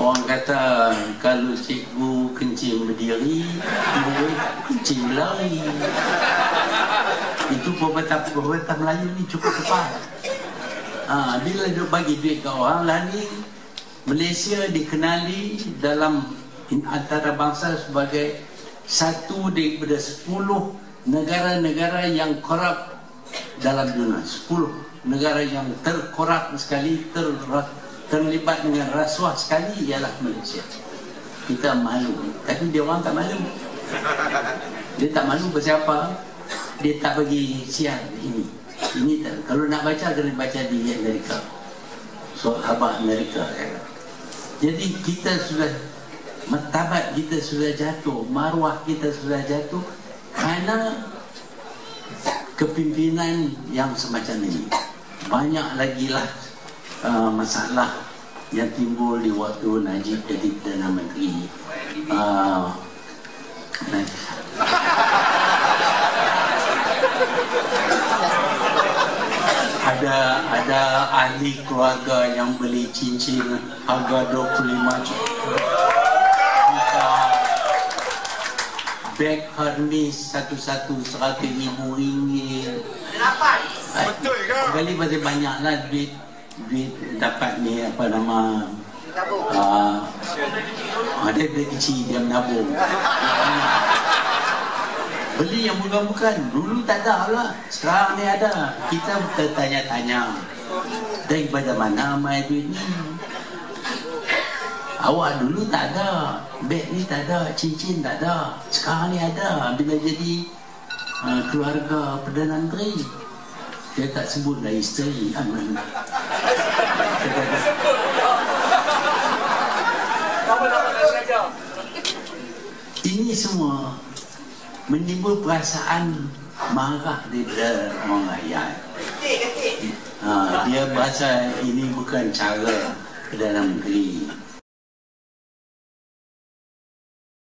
Orang kata kalau cikgu kencing berdiri, murid kencing berlari. Itu perbuatan Melayu ni cukup tepat. Bila dia bagi duit ke orang lah ni, Malaysia dikenali dalam antarabangsa sebagai satu daripada 10 negara-negara yang korup dalam dunia. 10 negara yang terkorup sekali, terlibat dengan rasuah sekali ialah Malaysia. Kita malu, tapi dia orang tak malu. Dia tak malu pasal apa? Dia tak bagi siar ini tak. Kalau nak baca kena baca di Amerika, Sahabat Amerika kan. Jadi kita sudah, martabat kita sudah jatuh, maruah kita sudah jatuh kerana kepimpinan yang semacam ini. Banyak lagi lah masalah yang timbul di waktu Najib jadi Perdana Menteri. Ada ahli keluarga yang beli cincin harga 25 juta, beg Hermes satu-satu RM100,000. Betul ke? Kali masih banyak lah duit dapat ni apa nama, ada duit kecil dia menabung. Beli yang bukan-bukan. Dulu tak ada lah, sekarang ni ada. Kita bertanya-tanya, daripada mana mai duit ni? Awak dulu tak ada, beg ni tak ada, cincin tak ada, sekarang ni ada. Bila jadi keluarga Perdana Menteri, dia tak sebutlah isteri. Ini semua menimbul perasaan marah daripada orang rakyat. Dia bahasa ini bukan cara Perdana Menteri.